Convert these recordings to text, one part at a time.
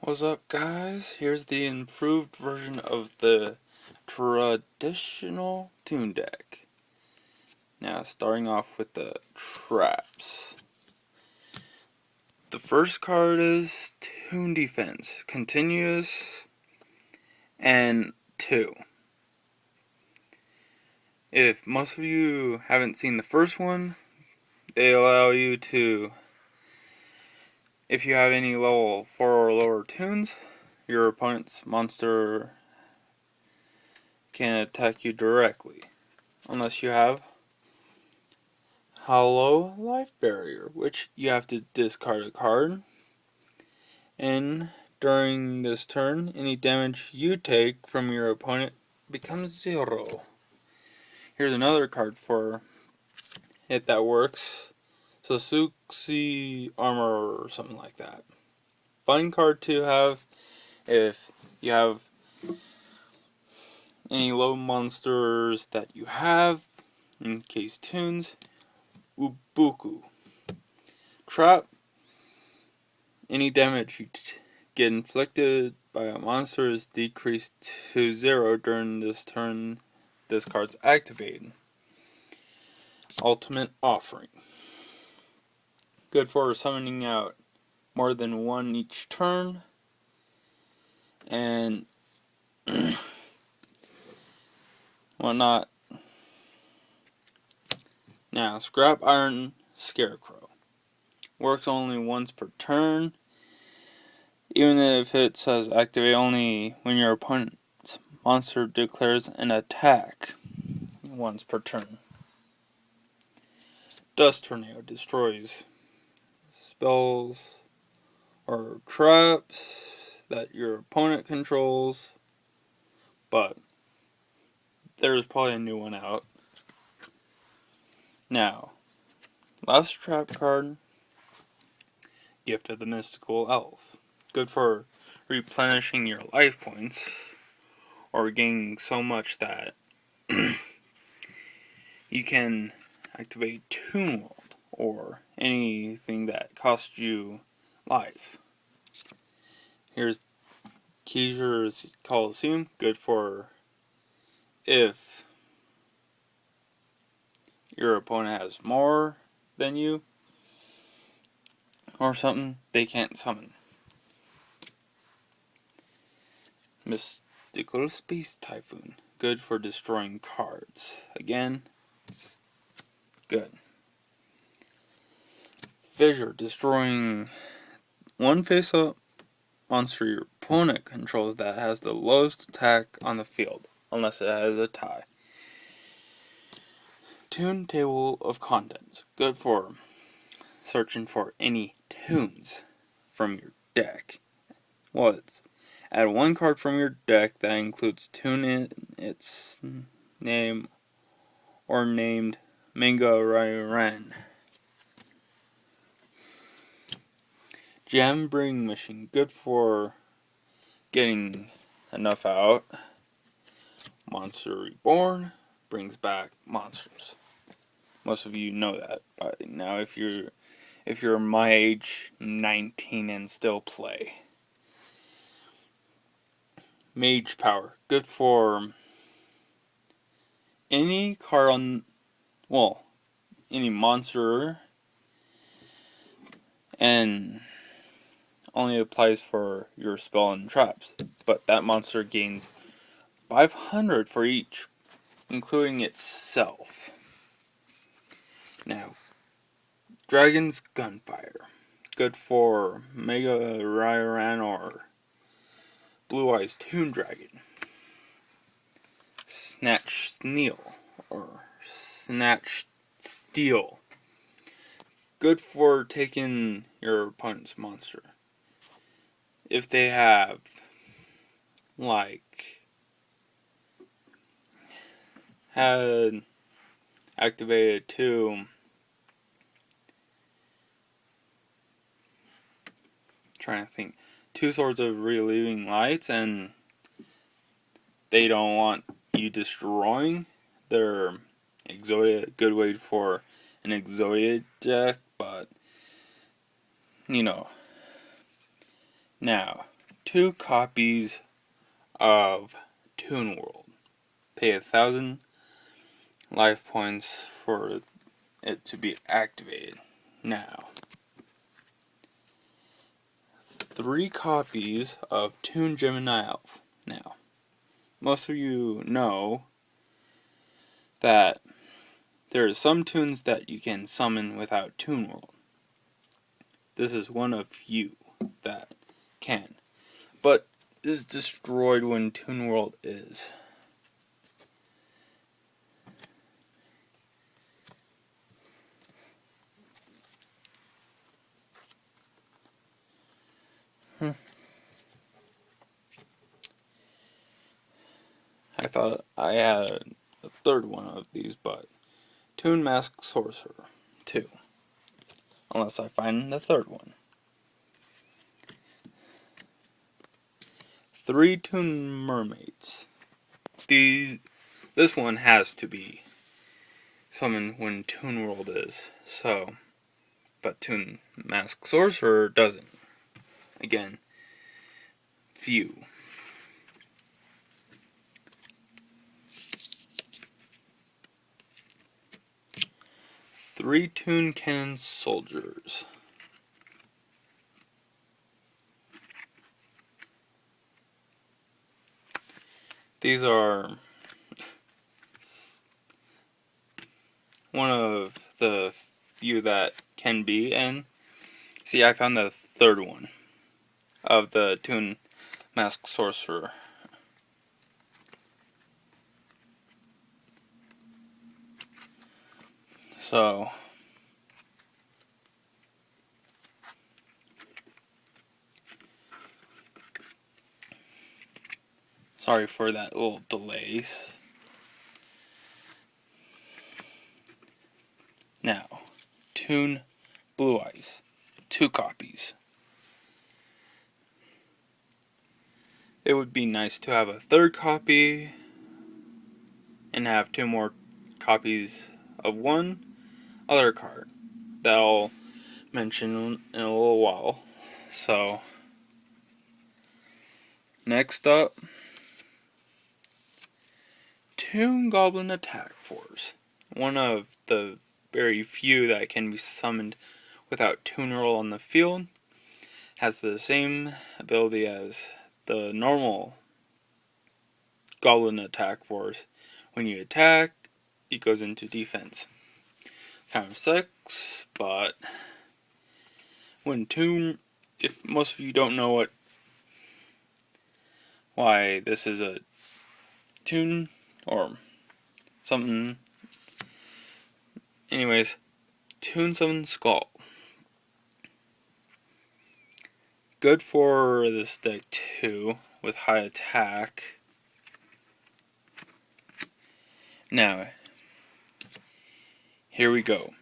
What's up, guys? Here's the improved version of the traditional Toon deck. Now, starting off with the traps. The first card is Toon Defense, Continuous, and 2. If most of you haven't seen the first one, they allow you to, if you have any level 4 or lower Toons, your opponent's monster can attack you directly, unless you have Hollow Life Barrier, which you have to discard a card. And during this turn, any damage you take from your opponent becomes 0. Here's another card for it that works. Sasuke Armor or something like that. Fun card to have if you have any low monsters that you have, in case Toons. Ubuku. Trap. Any damage you get inflicted by a monster is decreased to 0 during this turn this card's activated. Ultimate Offering. Good for summoning out more than one each turn. And whatnot. Now, Scrap Iron Scarecrow. Works only once per turn. Even if it says activate only when your opponent's monster declares an attack once per turn. Dust Tornado destroys spells or traps that your opponent controls, but there's probably a new one out. Now, last trap card, Gift of the Mystical Elf. Good for replenishing your life points, or gaining so much that you can activate Toon World, or anything that costs you life. Here's Keizer's Coliseum, good for if your opponent has more than you, or something they can't summon. Mystical Space Typhoon, good for destroying cards. Again, it's good. Fissure, destroying one face-up monster your opponent controls that has the lowest attack on the field, unless it has a tie. Toon Table of Contents, good for searching for any Toons from your deck. Well, it's add one card from your deck that includes Toon in its name or named Manga Rairan. Gem Bring Machine, good for getting enough out. Monster Reborn brings back monsters. Most of you know that by now if you're my age, 19, and still play. Mage Power, good for any card on, well, any monster, and only applies for your spell and traps. But that monster gains 500 for each, including itself. Now, Dragon's Gunfire, good for Mega Rairan or Blue Eyes Toon Dragon. Snatch Steel or Snatch Steel, good for taking your opponent's monster. If they have, like, had activated trying to think, 2 Swords of Relieving Lights, and they don't want you destroying their Exodia. Good way for an Exodia deck, but you know. Now, 2 copies of Toon World. Pay 1,000 life points for it to be activated. Now, 3 copies of Toon Gemini Elf. Now, most of you know that there are some toons that you can summon without Toon World. This is one of few that can, but is destroyed when Toon World is. I thought I had a third one of these, but Toon Mask Sorcerer 2. Unless I find the third one. 3 Toon Mermaids. This one has to be summoned when Toon World is, so, but Toon Mask Sorcerer doesn't. Again, few. 3 Toon Cannon Soldiers. These are one of the few that can be, and see, I found the third one of the Toon Mask Sorcerer. So, sorry for that little delay. Now, Toon Blue Eyes, 2 copies. It would be nice to have a third copy and have 2 more copies of one other card that I'll mention in a little while. So, next up, Toon Goblin Attack Force. One of the very few that can be summoned without Toon Roll on the field. Has the same ability as the normal Goblin Attack Force. When you attack, it goes into defense. Kind of sucks, but when Toon, if most of you don't know why this is a Toon or something, anyways, Toon Summon Skull. Good for this deck too, with high attack. Now, here we go.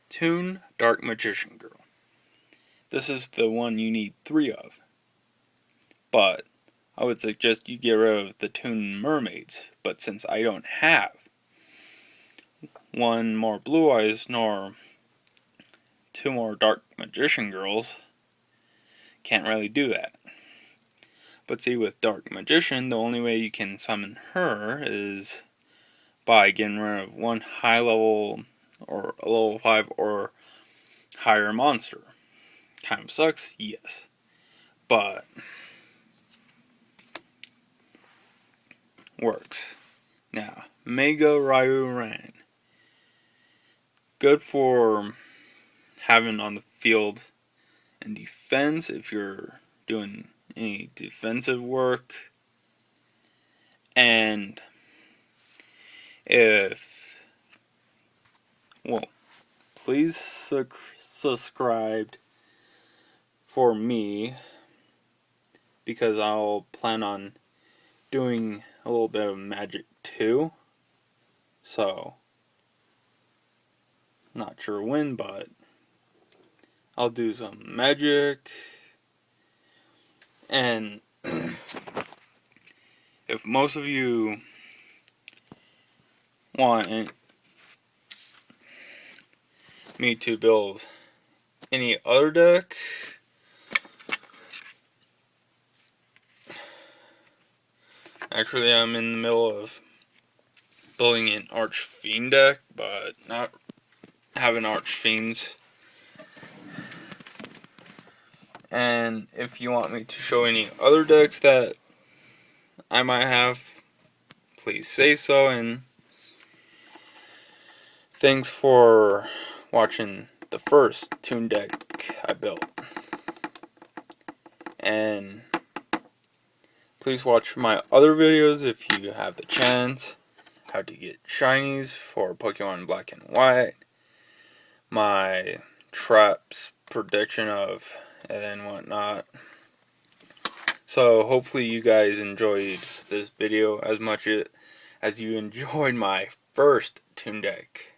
Toon Dark Magician Girl. This is the one you need 3 of. But I would suggest you get rid of the Toon Mermaids. But since I don't have 1 more Blue Eyes nor 2 more Dark Magician Girls, can't really do that. But see, with Dark Magician, the only way you can summon her is by getting rid of 1 high level or a level 5 or higher monster. Kind of sucks, yes. But works. Now, Mega Ryu Ran. Good for having on the field and defense if you're doing any defensive work. And if, well, please subscribe for me, because I'll plan on doing a little bit of magic too. So, not sure when, but I'll do some magic. And if most of you want me to build any other deck, Actually, I'm in the middle of building an Archfiend deck, but not having Archfiends. And if you want me to show any other decks that I might have, please say so. And thanks for watching the first Toon deck I built. And please watch my other videos if you have the chance. How to get shinies for Pokemon Black and White. My traps prediction of and whatnot. So hopefully you guys enjoyed this video as much as you enjoyed my first Toon deck.